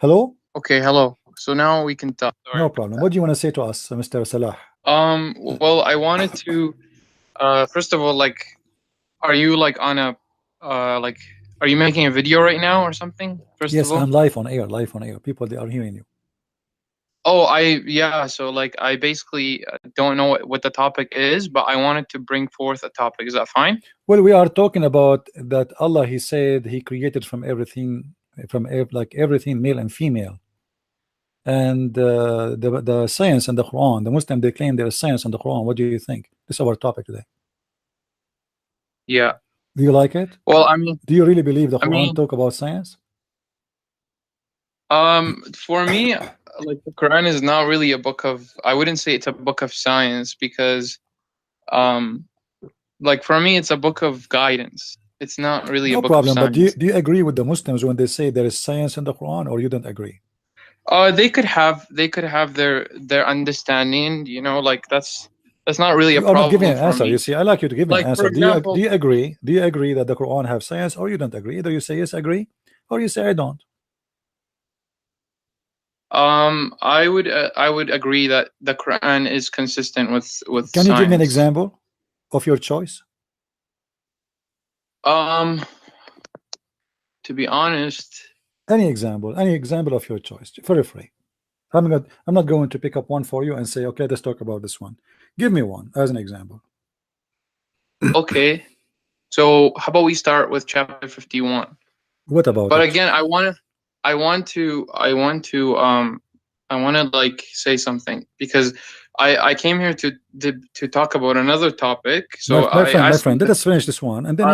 Hello? Okay, hello. So now we can talk. Sorry No about problem. that. What do you want to say to us, Mr. Salah? Well, I wanted to, first of all, like, are you like on a, like, are you making a video right now or something? First of Yes, all. I'm live on air, live on air. People, they are hearing you. Oh, yeah. So like, I basically don't know what the topic is, but I wanted to bring forth a topic. Is that fine? Well, we are talking about that Allah, He said He created from everything, like everything, male and female. And the science and the Quran, the Muslim, they claim there is science in the Quran. What do you think? This is our topic today. Yeah. Do you like it? Well, I mean, Do you really believe the Quran talk about science? for me, like the Quran is not really a book of, I wouldn't say it's a book of science because, like for me, it's a book of guidance. It's not really a No book of problem. But science. do you agree with the Muslims when they say there is science in the Quran, or you don't agree? They could have their understanding, you know, like that's not really a You are not giving problem an for answer. me. You see, I like you to give me an Like for answer. Do example, you agree? Do you agree that the Quran have science, or you don't agree? Either you say yes, agree, or you say I don't. I would agree that the Quran is consistent with Can you give me an science. example of your choice? To be honest, Any example of your choice, very free. I'm not going to pick up one for you and say, okay, let's talk about this one. Give me one as an example. okay. So how about we start with chapter 51? What about But it? again, I want to like say something because I came here to talk about another topic. So I My asked friend, let us finish this one, and then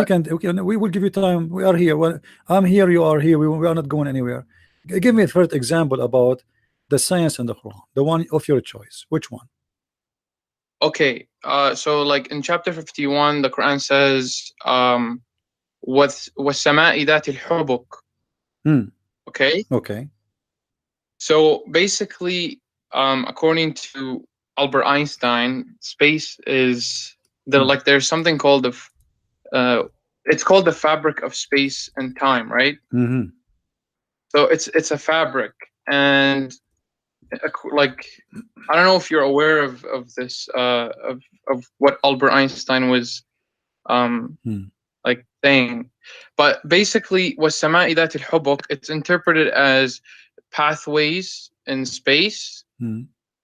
we will give you time. We are here. Well, I'm here. You are here. We are not going anywhere. Give me a first example about the science and the Quran, the one of your choice. Which one? Okay, so like in chapter 51, the Quran says, وَالسَّمَاءِ ذَاتِ الْحُبُكِ. Okay, Okay. so basically, according to Albert Einstein, space is like there's something called it's called the fabric of space and time, right? So it's a fabric, and like I don't know if you're aware of this of what Albert Einstein was like saying, but basically وَالسَّمَاءِ ذَاتِ الْحُبُكِ, it's interpreted as pathways in space.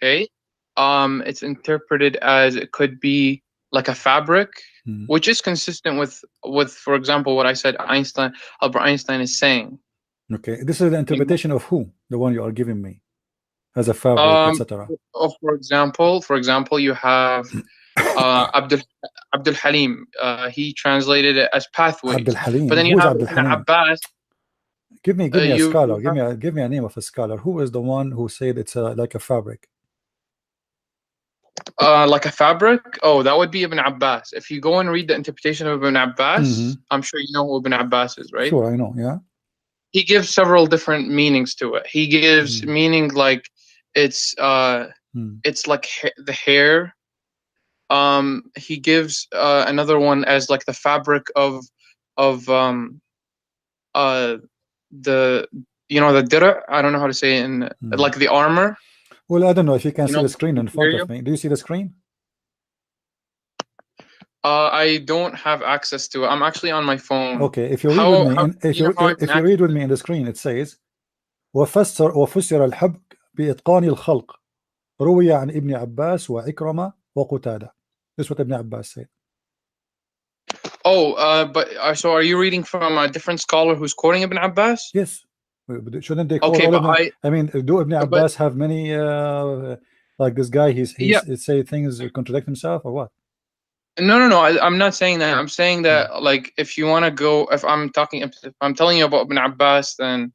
Okay, it's interpreted as it could be like a fabric, which is consistent with for example what I said Albert Einstein is saying. Okay, this is the interpretation of who? The one you are giving me as a fabric, etc. For example, you have Abdul Halim. He translated it as pathways. Abdul Halim. But then you Who is have Abdul Ibn Halim? Abbas. Give me a scholar. You Give me a name of a scholar. Who is the one who said it's like a fabric? Like a fabric? Oh, that would be Ibn Abbas. If you go and read the interpretation of Ibn Abbas, I'm sure you know who Ibn Abbas is, right? Sure, I know. Yeah. He gives several different meanings to it. He gives meaning like it's like the hair. He gives another one as like the fabric of the the dir'a. I don't know how to say it in like the armor. Well, I don't know if you can see the screen in front of me. Do you see the screen? I don't have access to it. I'm actually on my phone. Okay, if you read with me, if you read with me in the screen, it says وفسر الحب بإتقان الخلق روي عن ابن عباس وعكرمة وقتادة. This is what Ibn Abbas said. Oh, but so are you reading from a different scholar who's quoting Ibn Abbas? Yes. Shouldn't they quote all of them? I mean, do Ibn Abbas have many like this guy? He's say things contradict himself or what? No. I'm not saying that. I'm saying that like if you want to go, if I'm telling you about Ibn Abbas, then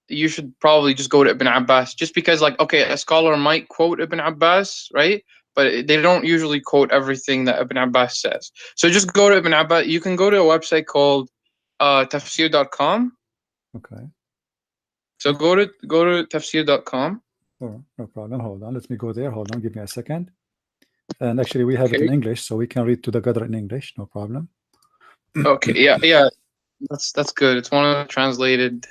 you should probably just go to Ibn Abbas, just because like okay, a scholar might quote Ibn Abbas, right? But they don't usually quote everything that Ibn Abbas says. So just go to Ibn Abbas. You can go to a website called tafsir.com. Okay. So go to tafsir.com. Oh, no problem. Hold on. Let me go there. Hold on. Give me a second. And actually, we have it in English, so we can read to the Qadr in English. No problem. Okay. Yeah. That's good. It's one of the translated.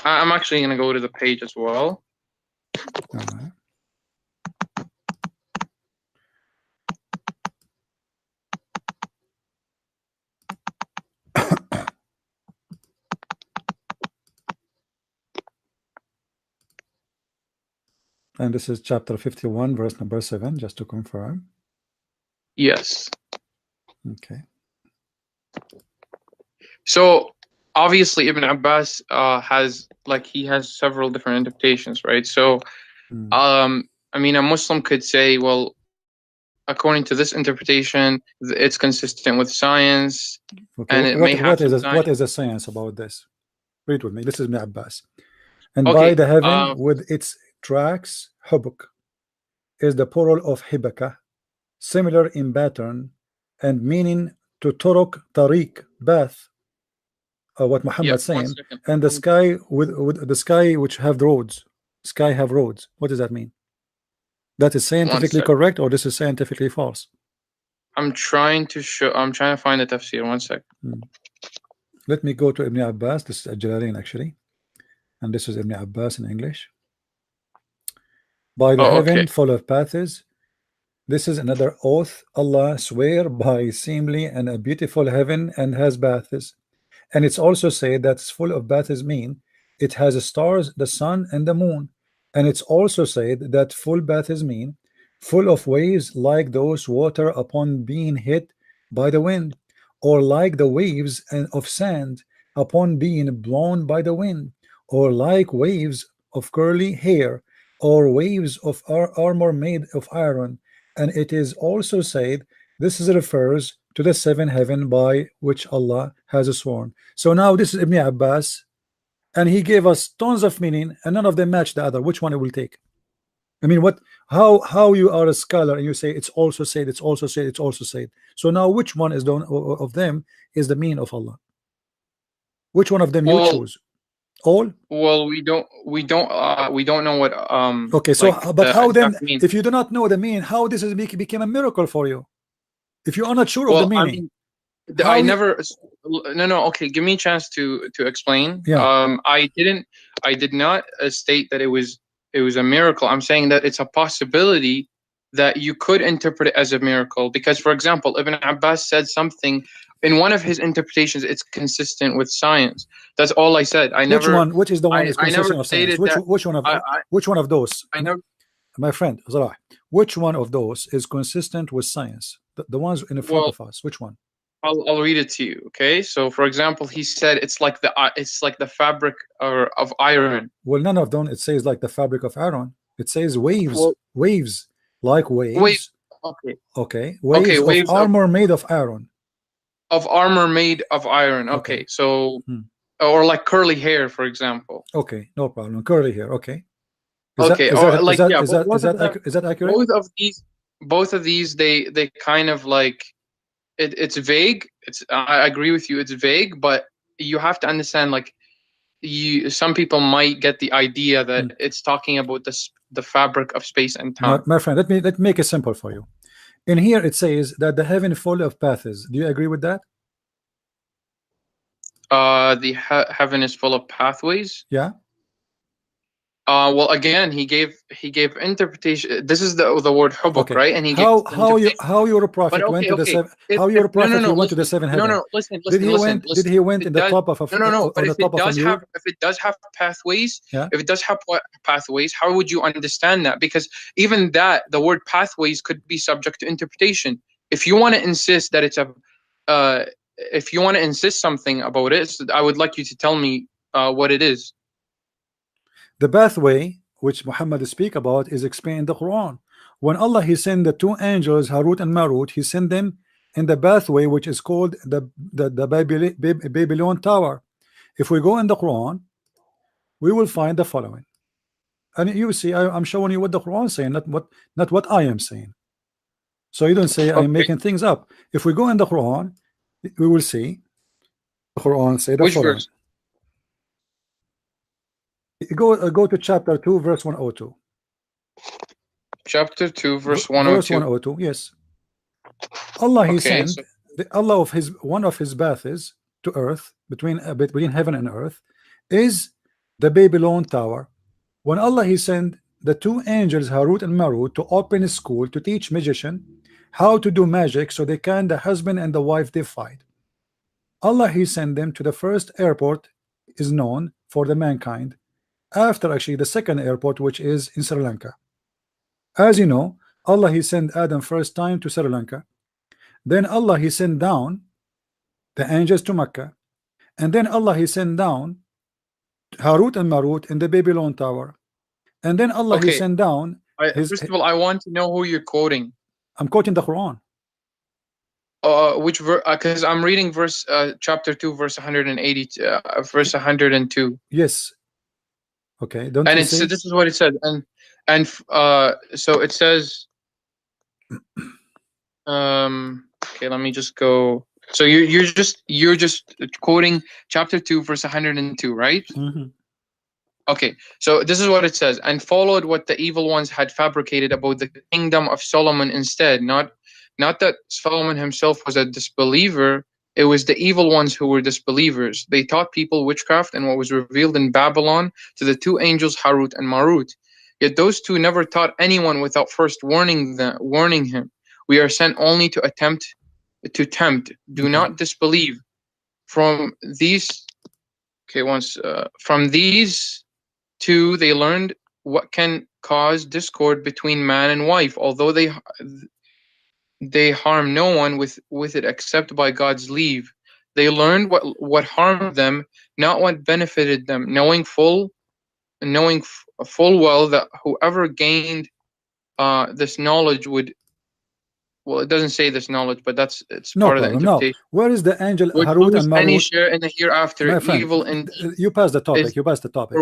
I'm actually going to go to the page as well. All right. And this is chapter 51, verse number 7, just to confirm. Yes. Okay. So obviously Ibn Abbas has several different interpretations, right? So I mean, a Muslim could say, well, according to this interpretation, it's consistent with science, okay. and it may have what is the science about this? Read with me. This is Ibn Abbas. And okay, by the heaven with its tracks, hubuk is the plural of hibaka, similar in pattern and meaning to turuk, tariq, path, what Muhammad saying, and the sky with the sky which have roads. Sky have roads. What does that mean? That is scientifically correct, or this is scientifically false? I'm trying to find the tafsir. 1 sec. Let me go to Ibn Abbas. This is Jalalain actually, and this is Ibn Abbas in English. By the heaven full of paths. This is another oath. Allah swear by seemly and a beautiful heaven and has baths. And it's also said that full of baths mean it has stars, the sun, and the moon. And it's also said that full baths mean full of waves like those water upon being hit by the wind, or like the waves of sand upon being blown by the wind, or like waves of curly hair, or waves of armor made of iron. And it is also said this refers to the 7 heaven by which Allah has sworn. So now this is Ibn Abbas, and he gave us tons of meaning, and none of them match the other. Which one it will take? I mean, what? How you are a scholar and you say it's also said, it's also said, it's also said. So now which one is of them is the mean of Allah? Which one of them you choose? All? Well, we don't know what okay, so but how then if you do not know the meaning, how this is became a miracle for you if you are not sure of the meaning? I mean, no, okay, give me a chance to explain. I did not state that it was a miracle. I'm saying that it's a possibility that you could interpret it as a miracle, because for example, Ibn Abbas said something in one of his interpretations, it's consistent with science. That's all I said. Which is the one is consistent with science? Which one of those? I never, my friend Salah, which one of those is consistent with science? The ones in front of us. Which one? I'll read it to you. Okay. So for example, he said it's like the fabric of iron. Well, none of them. It says like the fabric of iron. It says waves, waves, like waves. Okay. Waves of armor made of iron. Of armor made of iron. Okay. So, or like curly hair, for example. Okay, no problem. Curly hair. Okay. Is that accurate? Both of these, they kind of like it's vague. I agree with you. It's vague, but you have to understand, like, some people might get the idea that it's talking about the fabric of space and time. My friend, let me make it simple for you. In here it says that the heaven full of paths. Do you agree with that? The heaven is full of pathways. Yeah. Well, again, he gave interpretation. This is the word hubuk, right? And he how your prophet went to the 7? How your prophet went to the 7 heaven? No, listen. Did he went in the top of a no? But if it does have pathways, if it does have pathways, how would you understand that? Because even that, the word pathways could be subject to interpretation. If you want to insist that it's if you want to insist something about it, I would like you to tell me what it is. The pathway which Muhammad speak about is explained in the Quran. When Allah he sent the 2 angels Harut and Marut, he sent them in the pathway which is called the Babylon Tower. If we go in the Quran, we will find the following, and you see I'm showing you what the Quran is saying, not what I am saying. So you don't say I'm making things up. If we go in the Quran, we will see the Quran say the following. Verse? Go to chapter 2 verse 102. Chapter 2 verse 102. Verse 102. Yes. Allah he sent Allah of one of his baths to earth, between heaven and earth, is the Babylon Tower. When Allah he sent the two angels Harut and Marut to open a school to teach magician how to do magic, so they can the husband and the wife they fight. Allah he sent them to the first airport is known for the mankind, after actually the second airport, which is in Sri Lanka. As you know, Allah he sent Adam first time to Sri Lanka, then Allah he sent down the angels to Mecca, and then Allah he sent down Harut and Marut in the Babylon Tower, and then Allah he sent down first of all, I want to know who you're quoting. I'm quoting the Quran. Which verse? Because I'm reading verse chapter 2 verse 180 verse 102. Yes. Okay. Don't and you it's see? this is what it said, and so it says okay, let me just go. So you're just quoting chapter 2 verse 102, right? Mm-hmm. Okay, so this is what it says: and followed what the evil ones had fabricated about the kingdom of Solomon instead. Not that Solomon himself was a disbeliever, it was the evil ones who were disbelievers. They taught people witchcraft and what was revealed in Babylon to the two angels Harut and Marut. Yet those two never taught anyone without first warning him. We are sent only to tempt. Do not disbelieve. From these two they learned what can cause discord between man and wife, although they harm no one with it except by God's leave. They learned what harmed them, not what benefited them, knowing full well that whoever gained this knowledge would, well, it doesn't say this knowledge, but it's no part problem, of the interpretation. No. Where is the angel Would Harut and any Marut? share in the hereafter, evil and you passed the topic. You passed the topic.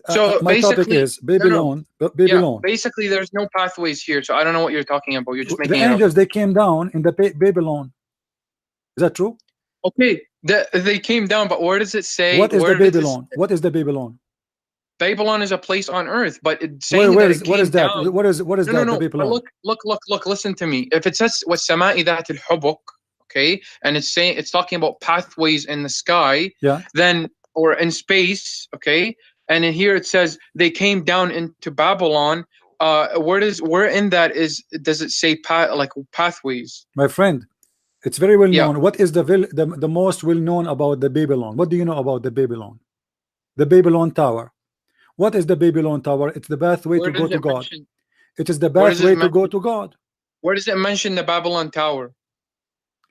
So my topic is Babylon. Babylon. Yeah, basically, there's no pathways here, so I don't know what you're talking about. You're just making the angels. They came down in the Babylon. Is that true? Okay, they came down, but where does it say? What is the Babylon? What is the Babylon? Babylon is a place on earth, but it's saying what is that? What is that? No. The Babylon? Look. Listen to me. If it says what sama'i that al-hubuk, okay, and it's talking about pathways in the sky, yeah, then or in space, okay, and in here it says they came down into Babylon. Where in that does it say pathways? My friend, it's very well known. What is the most well known about the Babylon? What do you know about the Babylon? The Babylon Tower. What is the Babylon Tower? It's the pathway to go to God. It is the pathway to go to God. Where does it mention the Babylon Tower?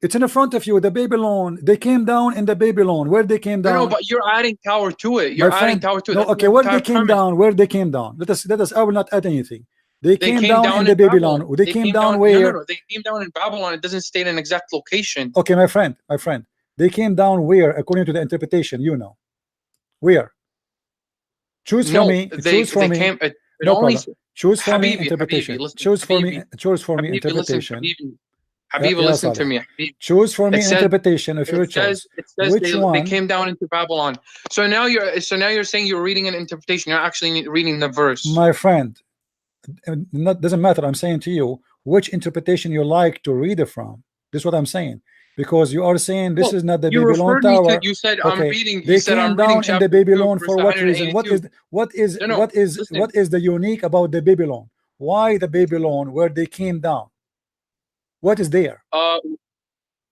It's in the front of you. The Babylon. They came down in the Babylon. Where they came down? No, but you're adding tower to it. You're adding tower to it. No, okay. Where they came down? Where they came down? Let us. I will not add anything. They came down in the Babylon. They came down where? No. They came down in Babylon. It doesn't state an exact location. Okay, my friend. They came down where, according to the interpretation, you know. Where? Choose for me. Choose for me. No problem. Choose for me interpretation. Choose for me interpretation. Habibi, listen to me. Choose for me interpretation of your choice. Which one? They came down into Babylon. So now you're saying you're reading an interpretation. You're actually reading the verse. My friend, it doesn't matter. I'm saying to you which interpretation you like to read it from. This is what I'm saying. Because you are saying this is not the Babylon Tower. You said okay. I'm reading. They came down in the Babylon for what reason? What is the unique about the Babylon? Why the Babylon where they came down? What is there?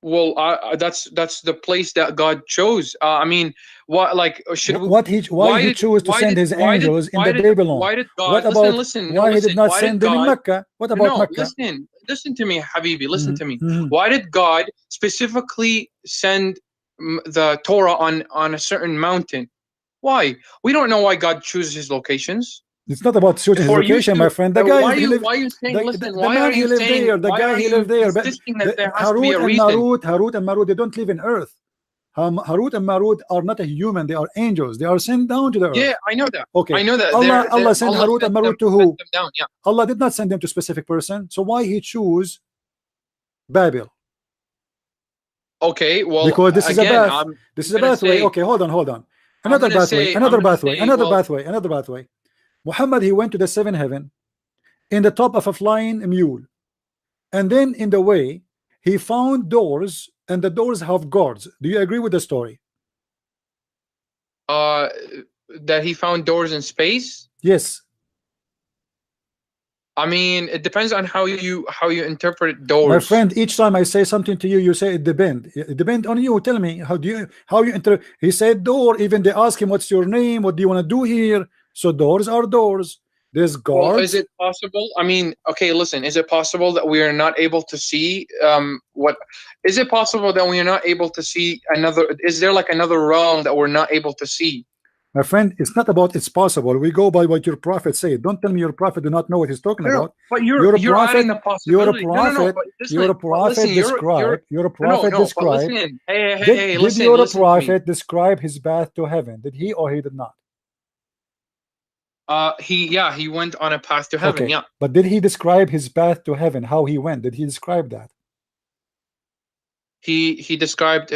Well, that's the place that God chose. I mean, what like should we, why he chose to send his angels in the Babylon? Why did God? What about why he did not why send them in Mecca? What about Mecca? Listen to me, Habibi. Listen to me. Why did God specifically send the Torah on a certain mountain? Why? We don't know why God chooses his locations. It's not about choosing his location, my friend. The guy why are you saying? Listen, why are you saying there? The guy he lived there. Harut and Marut, they don't live in Earth. Harut and Marut are not a human. They are angels. They are sent down to the earth. Yeah, I know that. Okay. I know that. Allah sent Harut and Marut to who? Down, yeah. Allah did not send them to a specific person. So why he choose Babel? Okay, well, because this is a path. This is a pathway. Okay, hold on. Another pathway. Muhammad, he went to the seventh heaven in the top of a flying mule, and then in the way he found doors, and the doors have guards. Do you agree with the story? that he found doors in space. Yes. I mean, it depends on how you interpret doors. My friend, each time I say something to you, you say it depends. It depends on you. Tell me, how you enter. He said door. Even they ask him, what's your name? What do you want to do here? So doors are doors. There's guards. Well, is it possible? I mean, okay, listen. Is it possible that we are not able to see what? Is it possible that we are not able to see another? Is there like another realm that we're not able to see? My friend, it's not about it's possible. We go by what your prophet said. Don't tell me your prophet do not know what he's talking about. But you're a prophet. adding the possibility. You're a prophet. You're a prophet. Describe. Hey, did your prophet describe his path to heaven? Did he or he did not? He went on a path to heaven. Okay. Yeah. But did he describe his path to heaven? How he went? Did he describe that? He described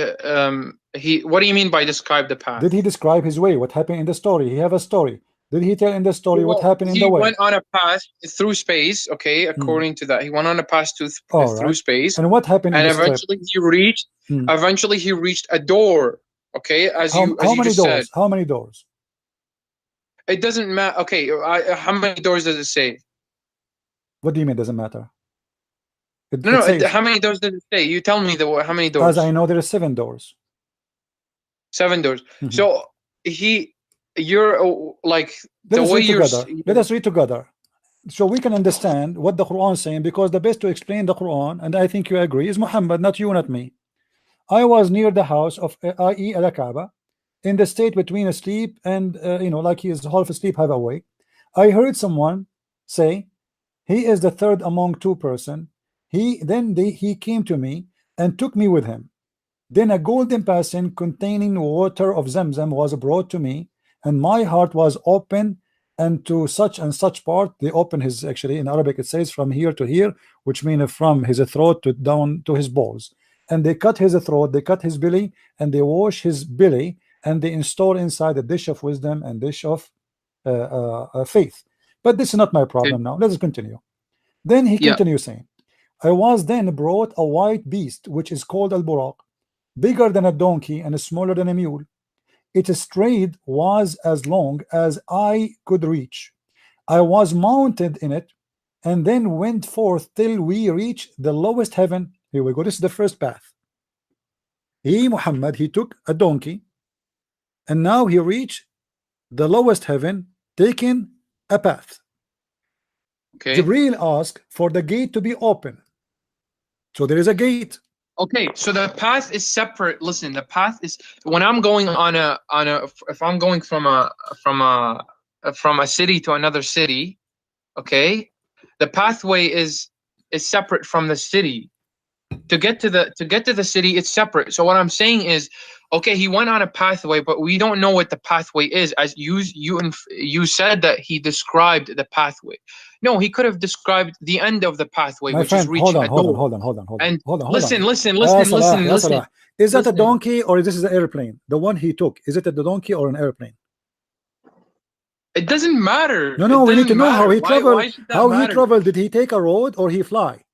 what do you mean by describe the path? Did he describe his way? What happened in the story? He have a story. Did he tell in the story what happened in the way? He went on a path through space. Okay, according to that, he went on a path through space. And what happened? And eventually he reached a door. Okay, how many doors? How many doors? It doesn't matter. Okay, how many doors does it say? What do you mean? Doesn't matter. How many doors does it say? You tell me how many doors. As I know, there are 7 doors. 7 doors. So you're like the way you're. Let us read together, so we can understand what the Quran is saying. Because the best to explain the Quran, and I think you agree, is Muhammad, not you, not me. I was near the house of i.e. al-Kaaba, in the state between asleep and like he is half asleep, half awake. I heard someone say, "He is the third among 2 persons." He came to me and took me with him. Then a golden basin containing water of Zamzam was brought to me, and my heart was open, and to such and such part. They open his, actually in Arabic it says from here to here, which means from his throat to down to his balls. And they cut his throat, they cut his belly, and they wash his belly, and they install inside a dish of wisdom and dish of faith. But this is not my problem now. Let's continue. Then he continues saying, I was then brought a white beast, which is called al-Buraq, bigger than a donkey and smaller than a mule. Its stride was as long as I could reach. I was mounted in it, and then went forth till we reached the lowest heaven. Here we go. This is the first path. Muhammad, he took a donkey, and now he reached the lowest heaven, taking a path. Jibreel asked for the gate to be open. So there is a gate. Okay, so the path is separate. Listen, the path is when I'm going if I'm going from a city to another city, okay, the pathway is separate from the city. To get to the city, it's separate. So what I'm saying is, okay, he went on a pathway, but we don't know what the pathway is. As you said that he described the pathway. No, he could have described the end of the pathway, which is reaching a door. Hold on. Listen. Is that a donkey or is this an airplane? The one he took, is it a donkey or an airplane? It doesn't matter. No, we need to know how he traveled. How he traveled? Did he take a road or he fly?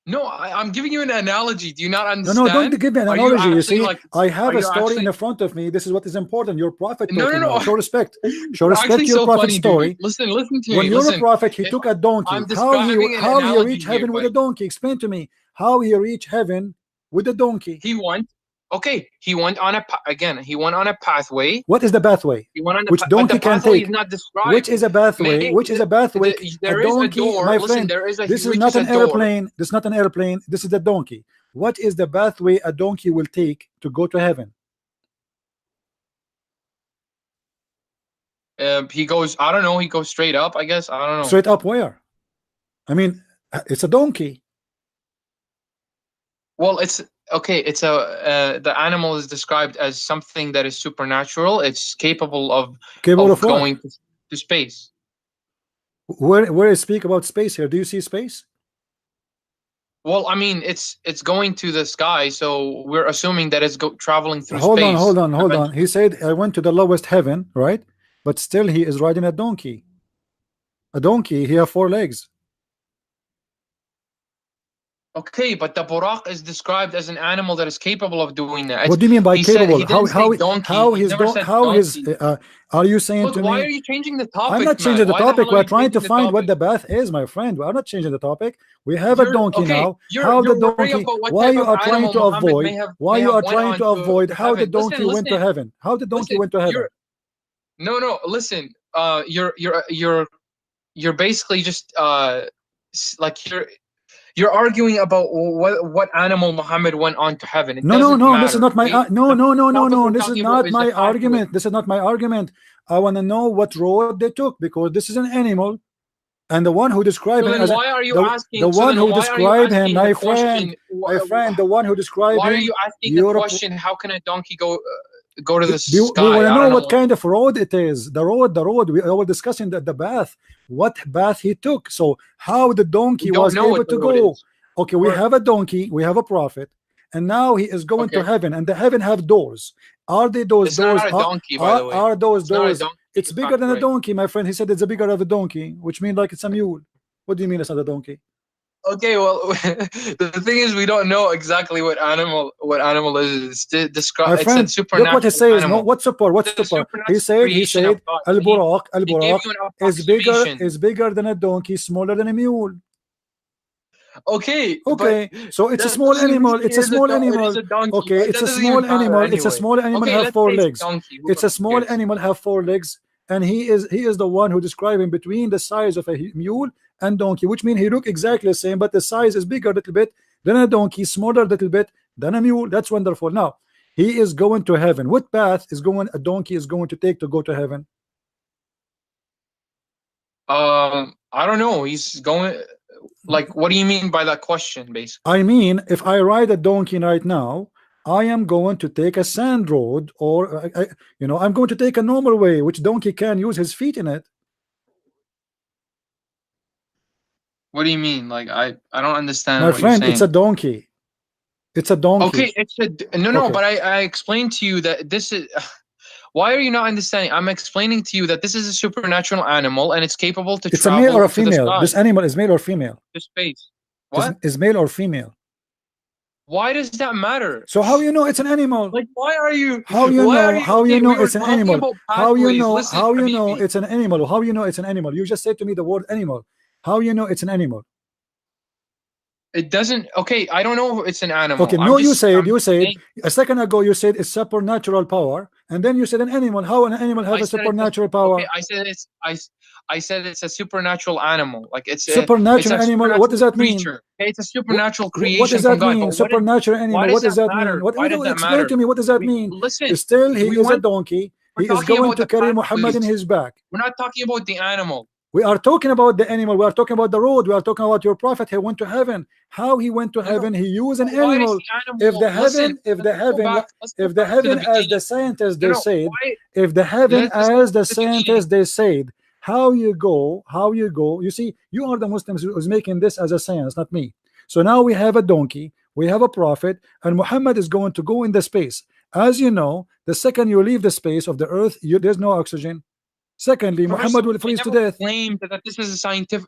No, I'm giving you an analogy. Do you not understand? No, don't give me an analogy. You see, I have a story in front of me. This is what is important. Your prophet. No. Show respect. Show respect to your prophet's story. Listen to me. When you're a prophet, he took a donkey. How he reached heaven with a donkey? Explain to me how he reached heaven with a donkey. He went on a pathway. What is the pathway? Which donkey can take? Which is a pathway? Which is a pathway? There is a door. My friend, this is not an airplane. This is not an airplane. This is a donkey. What is the pathway a donkey will take to go to heaven? He goes, I don't know. He goes straight up, I guess. I don't know. Straight up where? I mean, it's a donkey. Well, it's okay. It's the animal is described as something that is supernatural. It's capable of going to space. Where is speak about space here? Do you see space? Well, I mean, it's going to the sky, so we're assuming that it's traveling through space. Hold on. He said, I went to the lowest heaven, right? But still, he is riding a donkey. A donkey, he has 4 legs. Okay, but the buraq is described as an animal that is capable of doing that. What do you mean by He said, capable? he didn't say donkey. How He his never don said how his donkey. are you saying Look, to why me? are you changing the I'm topic, not changing man? the Why the topic. hell are We're you trying to changing the find what topic? the bath is, my friend. We're not changing the topic. We have a donkey Okay, now. you're How the worried donkey? about what Why type you of are trying animal to Muhammad avoid? may have Why you are went trying on to avoid to how the heaven. donkey went to heaven? How the donkey went to heaven? No, listen. You're basically just like you're arguing about what animal Muhammad went on to heaven. It doesn't No. This is matter. not my Okay? no. Topic we're This is talking about not is the my fact of it. argument. This is not my argument. I want to know what road they took, because this is an animal, and the one who described So him then as why are you the asking? So one then who why are you described him, asking the my question? friend, the one who described Why are him, you asking the Europe. question? How can a donkey go to the We sky? want to I know don't what know. kind of road it is. The road. We were discussing the bath. What bath he took. So how the donkey We don't was know able what the to road go. is. Okay, we have a donkey. We have a prophet, and now he is going to heaven. And the heaven have doors. Are they those It's doors? not a donkey, by the way. Are those It's not a doors? donkey. It's bigger than a donkey, my friend. He said it's bigger of a donkey, which means like it's a mule. What do you mean it's not a donkey? Okay, well, the thing is, we don't know exactly what animal is. It's described. My It's friend, a supernatural look what he says. animal. No, what's super? What's It's a super? supernatural He said creation of God. al buraq He gave you an approximation. is bigger than a donkey, smaller than a mule. Okay, Okay, but so it's a that small doesn't mean animal. It's a small it animal. is a donkey. Okay, it's That a doesn't even small matter animal. anyway. It's a small animal Okay, have let's 4 say it's a legs. donkey. It's a small cares? animal have 4 legs, and he is the one who describing between the size of a mule and donkey, which means he look exactly the same, but the size is bigger a little bit than a donkey, smaller a little bit than a mule. That's wonderful. Now he is going to heaven. What path is going a donkey is going to take to go to heaven? I don't know. He's going. Like, what do you mean by that question, basically? I mean, if I ride a donkey right now, I am going to take a sand road, or I'm going to take a normal way, which donkey can use his feet in it. What do you mean? Like, I don't understand My what friend, you're saying. it's a donkey. It's a donkey. Okay, it's a no, but I explained to you that this is. Why are you not understanding? I'm explaining to you that this is a supernatural animal and it's capable to It's a travel male or a to the female. sky. This animal is male or female? To space. What? Is male or female? Why does that matter? So how you know it's an animal? Like, why are you? How you know? How you know it's an animal? How you know? Listen, How you know it's an animal? How you know it's an animal? You just said to me the word animal. How you know it's an animal? It doesn't. Okay, I don't know if it's an animal. Okay, no, you said a second ago. You said it's supernatural power, and then you said an animal. How an animal have a supernatural power? Okay, I said it's a supernatural animal. Like it's supernatural animal. What does that mean? Okay, it's a supernatural creation. What does that from God, mean? Supernatural animal. What does that mean? Why does that explain matter? to me. What does that mean? Listen. Still, he is a donkey. He is going to carry Muhammad in his back. We're not talking about the animal. We are talking about the animal. We are talking about the road. We are talking about your prophet. He went to heaven. How he went to heaven? He used an animal. If the heaven, as the scientists they said, if the heaven as the scientists they said, how you go? You see, you are the Muslims who's making this as a science, not me. So now we have a donkey, we have a prophet, and Muhammad is going to go in the space. As you know, the second you leave the space of the earth, there's no oxygen. Secondly, Muhammad will freeze to death. Claimed that this is a scientific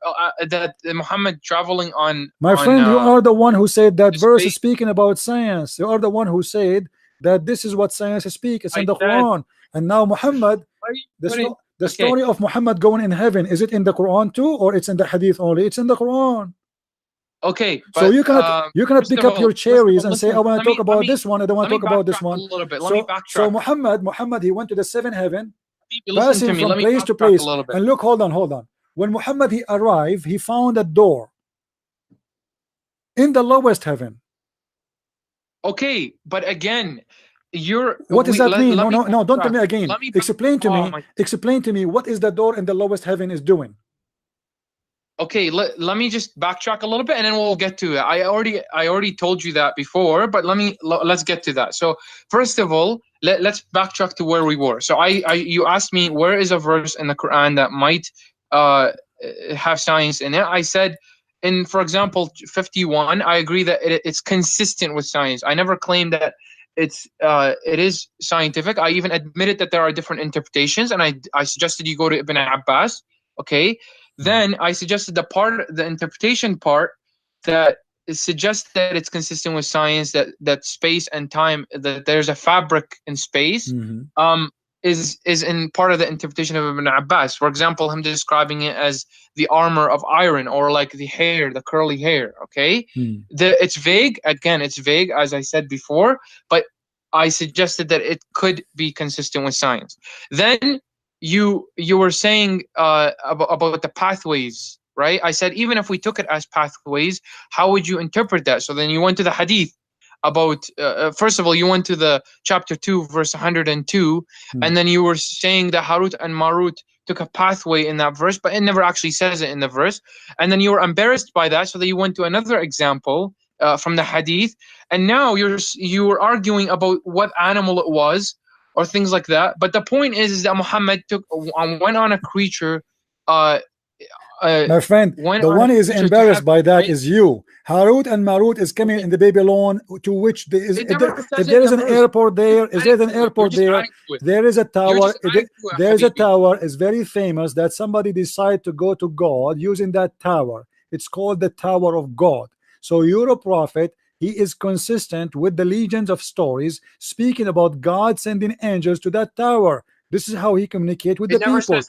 that Muhammad traveling on. My friend, you are the one who said that verse is speaking about science. You are the one who said that this is what science speaks. It's in the Quran. And now Muhammad, the story of Muhammad going in heaven, is it in the Quran too, or it's in the Hadith only? It's in the Quran. Okay, but, so you cannot pick up your cherries and say, I want to talk about this one. I don't want to talk about this one. So Muhammad, he went to the seventh heaven, passing from place to place. And look, hold on. When Muhammad he arrived, he found a door in the lowest heaven. Okay, but again, what does that mean? No, don't tell me again. Explain to me what is the door in the lowest heaven is doing. Okay, let me just backtrack a little bit and then we'll get to it. I already told you that before, but let's get to that. So first of all, let's backtrack to where we were. So you asked me where is a verse in the Quran that might have science in it. I said for example 51, I agree that it's consistent with science. I never claimed that it is scientific. I even admitted that there are different interpretations, and I suggested you go to Ibn Abbas. Okay. Then I suggested the interpretation part that suggests that it's consistent with science, that space and time, that there's a fabric in space, is in part of the interpretation of Ibn Abbas. For example, him describing it as the armor of iron, or like the hair, the curly hair. Okay, it's vague. Again, it's vague, as I said before, but I suggested that it could be consistent with science. Then you were saying about the pathways, right? I said, even if we took it as pathways, how would you interpret that? So then you went to the hadith about, first of all, you went to the chapter 2, verse 102, and then you were saying that Harut and Marut took a pathway in that verse, but it never actually says it in the verse. And then you were embarrassed by that, so that you went to another example from the hadith, and now you were arguing about what animal it was, or things like that. But the point is that Muhammad went on a creature. My friend, the one is embarrassed by that is you. Harut and Marut is coming in the Babylon, to which there is, if there is an airport there, is there an airport there? There is a tower. There is a tower. It's very famous that somebody decided to go to God using that tower. It's called the Tower of God. So you're a prophet. He is consistent with the legions of stories speaking about God sending angels to that tower. This is how he communicates with the people. So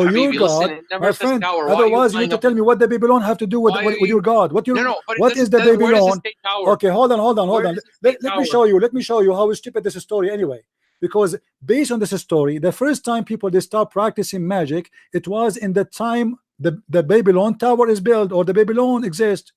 your God, my friend, otherwise you need to tell me what the Babylon have to do with your God. What is the Babylon? Okay, hold on. Let me show you how stupid this story anyway. Because based on this story, the first time people they start practicing magic, it was in the time the Babylon tower is built, or the Babylon exists.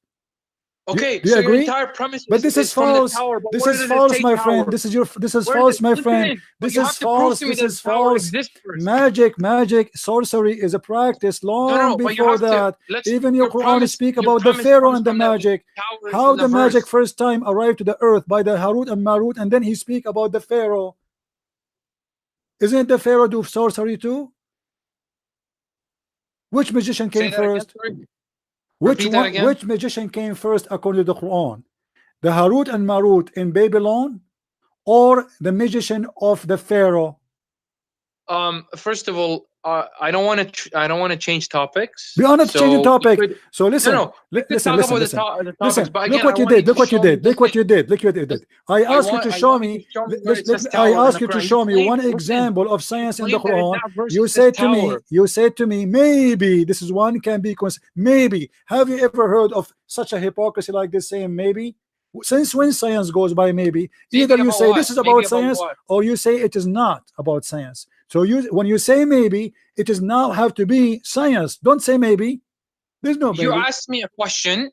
Okay, do you agree? Your entire premise but this is false. This is false, my friend. This is false, my friend. This is false. This is false. Magic, sorcery is a practice long before that. Even your Quran speak about the Pharaoh and the magic. How the magic first time arrived to the earth by the Harut and Marut, and then he speak about the Pharaoh. Isn't the Pharaoh do sorcery too? Which magician came first? Which magician came first according to the Quran? The Harut and Marut in Babylon, or the magician of the Pharaoh? First of all, I don't want to change topics. We are not changing topic. So listen. Listen. Look what you did. I asked you to show me. I asked you to show me one example of science in the Quran. You said to me, maybe this is one can be maybe. Have you ever heard of such a hypocrisy like this, saying maybe? Since when science goes by maybe? Either you say this is about science, or you say it is not about science. So when you say maybe, it does now have to be science. Don't say maybe. There's no maybe. You asked me a question.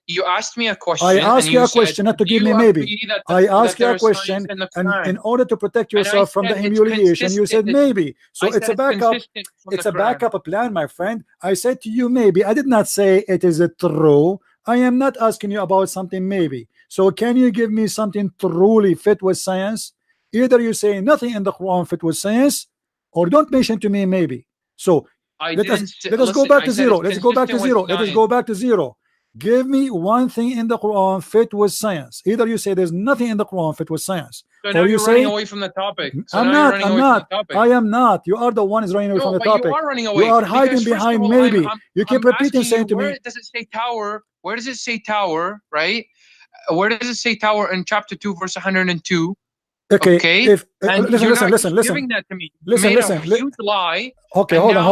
I asked you a question, not to give me maybe. I asked you a question, and in order to protect yourself from the humiliation, you said maybe. So it's a backup. It's a backup plan, my friend. I said to you maybe. I did not say it is true. I am not asking you about something maybe. So can you give me something truly fit with science? Either you say nothing in the Quran fit with science, or don't mention to me maybe. So let us go back to zero. Let's go back to zero. Give me one thing in the Quran fit with science. Either you say there's nothing in the Quran fit with science, so now you're running away from the topic. I'm not. I am not. You are the one is running away from the topic. You are running away. You are hiding behind maybe. You keep repeating, saying to me. Where does it say tower? Where does it say tower? Right? Where does it say tower in chapter 2, verse 102? Okay. If listen. Giving that to me. Listen. Huge lie. Okay, hold on.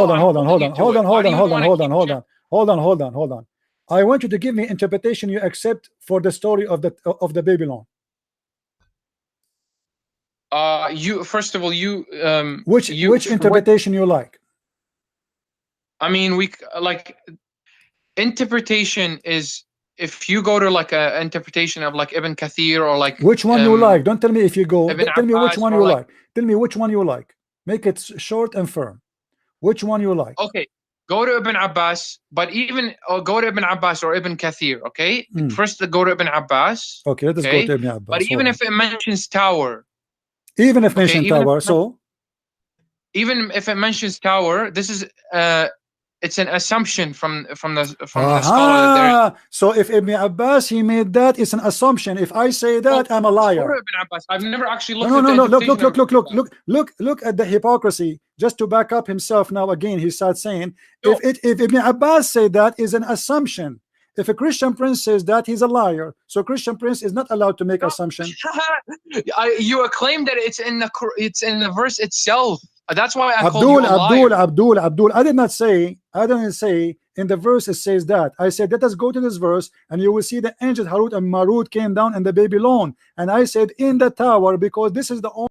I want you to give me interpretation you accept for the story of the Babylon. You first of all, which interpretation you like? I mean, interpretation is. If you go to like a interpretation of like Ibn Kathir, or like which one you like, don't tell me if you go. Tell me which one you like. Tell me which one you like. Make it short and firm. Which one you like? Okay, go to Ibn Abbas, but even go to Ibn Abbas or Ibn Kathir. Okay, first go to Ibn Abbas. Okay, let us go to Ibn Abbas. But even if it mentions tower, even if mentions tower, so even if it mentions tower, this is it's an assumption from the scholar. So if Ibn Abbas he made that, it's an assumption. If I say that, I'm a liar. Ibn Abbas. I've never actually looked. No. Look at the hypocrisy. Just to back up himself now again, he starts saying if Ibn Abbas say that is an assumption. If a Christian Prince says that, he's a liar. So Christian Prince is not allowed to make No. assumption. You claim that it's in the verse itself. That's why I called you a liar. Abdul. I didn't say in the verse it says that. I said, let us go to this verse and you will see the angels Harut and Marut came down and the Babylon. And I said in the tower, because this is the only